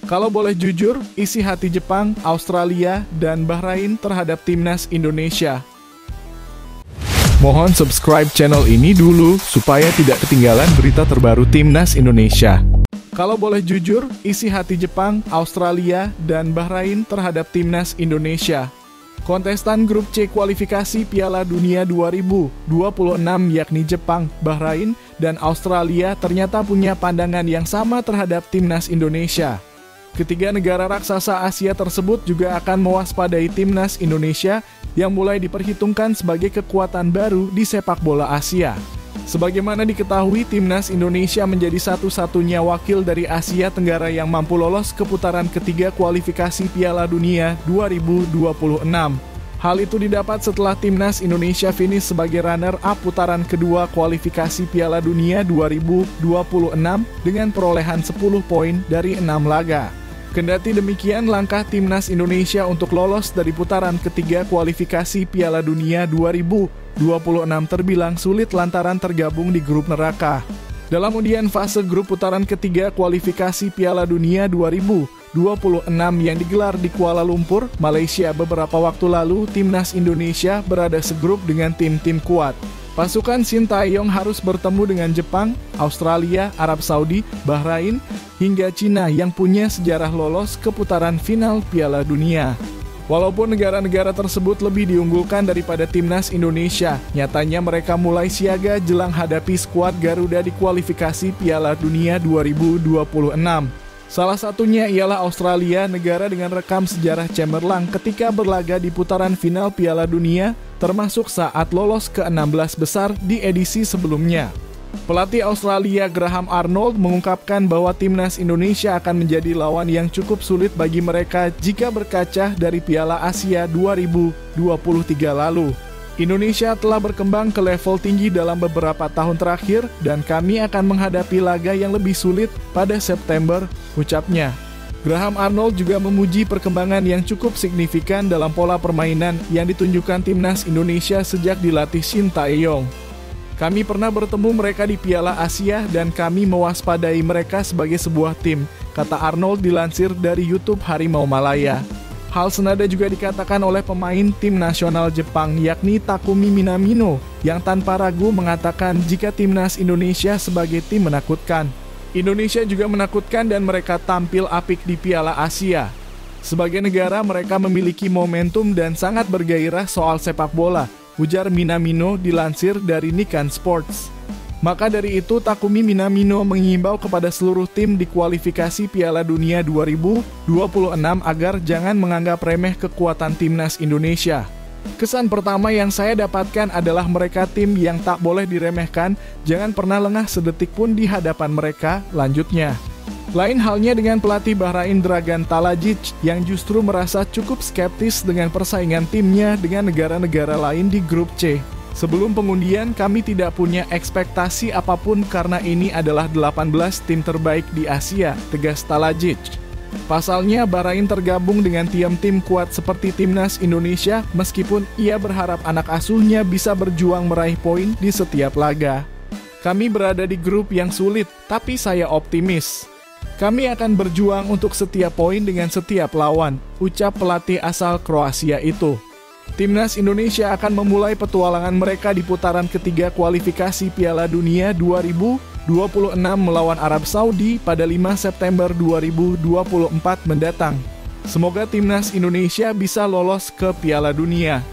Kalau boleh jujur, isi hati Jepang, Australia, dan Bahrain terhadap timnas Indonesia. Mohon subscribe channel ini dulu, supaya tidak ketinggalan berita terbaru timnas Indonesia. Kalau boleh jujur, isi hati Jepang, Australia, dan Bahrain terhadap timnas Indonesia. Kontestan grup C kualifikasi Piala Dunia 2026 yakni Jepang, Bahrain, dan Australia ternyata punya pandangan yang sama terhadap timnas Indonesia. Ketiga negara raksasa Asia tersebut juga akan mewaspadai timnas Indonesia yang mulai diperhitungkan sebagai kekuatan baru di sepak bola Asia. Sebagaimana diketahui, timnas Indonesia menjadi satu-satunya wakil dari Asia Tenggara yang mampu lolos ke putaran ketiga kualifikasi Piala Dunia 2026. Hal itu didapat setelah timnas Indonesia finish sebagai runner-up putaran kedua kualifikasi Piala Dunia 2026 dengan perolehan 10 poin dari 6 laga. Kendati demikian, langkah timnas Indonesia untuk lolos dari putaran ketiga kualifikasi Piala Dunia 2026 terbilang sulit lantaran tergabung di grup neraka. Dalam undian fase grup putaran ketiga kualifikasi Piala Dunia 2026 yang digelar di Kuala Lumpur, Malaysia beberapa waktu lalu, timnas Indonesia berada segrup dengan tim-tim kuat. Pasukan Sintayong harus bertemu dengan Jepang, Australia, Arab Saudi, Bahrain, hingga Cina yang punya sejarah lolos ke putaran final Piala Dunia. Walaupun negara-negara tersebut lebih diunggulkan daripada timnas Indonesia, nyatanya mereka mulai siaga jelang hadapi skuad Garuda di kualifikasi Piala Dunia 2026. Salah satunya ialah Australia, negara dengan rekam sejarah cemerlang ketika berlaga di putaran final Piala Dunia, termasuk saat lolos ke 16 besar di edisi sebelumnya. Pelatih Australia Graham Arnold mengungkapkan bahwa timnas Indonesia akan menjadi lawan yang cukup sulit bagi mereka jika berkaca dari Piala Asia 2023 lalu. Indonesia telah berkembang ke level tinggi dalam beberapa tahun terakhir dan kami akan menghadapi laga yang lebih sulit pada September, ucapnya. Graham Arnold juga memuji perkembangan yang cukup signifikan dalam pola permainan yang ditunjukkan timnas Indonesia sejak dilatih Sintayong. Kami pernah bertemu mereka di Piala Asia dan kami mewaspadai mereka sebagai sebuah tim, kata Arnold dilansir dari YouTube Harimau Malaya. Hal senada juga dikatakan oleh pemain tim nasional Jepang yakni Takumi Minamino yang tanpa ragu mengatakan jika timnas Indonesia sebagai tim menakutkan. Indonesia juga menakutkan dan mereka tampil apik di Piala Asia. Sebagai negara mereka memiliki momentum dan sangat bergairah soal sepak bola, ujar Minamino dilansir dari Nikkei Sports. Maka dari itu, Takumi Minamino mengimbau kepada seluruh tim di kualifikasi Piala Dunia 2026 agar jangan menganggap remeh kekuatan timnas Indonesia. Kesan pertama yang saya dapatkan adalah mereka tim yang tak boleh diremehkan, jangan pernah lengah sedetik pun di hadapan mereka, lanjutnya. Lain halnya dengan pelatih Bahrain Dragan Talajic yang justru merasa cukup skeptis dengan persaingan timnya dengan negara-negara lain di grup C. Sebelum pengundian, kami tidak punya ekspektasi apapun karena ini adalah 18 tim terbaik di Asia, tegas Talajic. Pasalnya, Bahrain tergabung dengan tim-tim kuat seperti timnas Indonesia meskipun ia berharap anak asuhnya bisa berjuang meraih poin di setiap laga. Kami berada di grup yang sulit, tapi saya optimis. Kami akan berjuang untuk setiap poin dengan setiap lawan, ucap pelatih asal Kroasia itu. Timnas Indonesia akan memulai petualangan mereka di putaran ketiga kualifikasi Piala Dunia 2026 melawan Arab Saudi pada 5 September 2024 mendatang. Semoga timnas Indonesia bisa lolos ke Piala Dunia.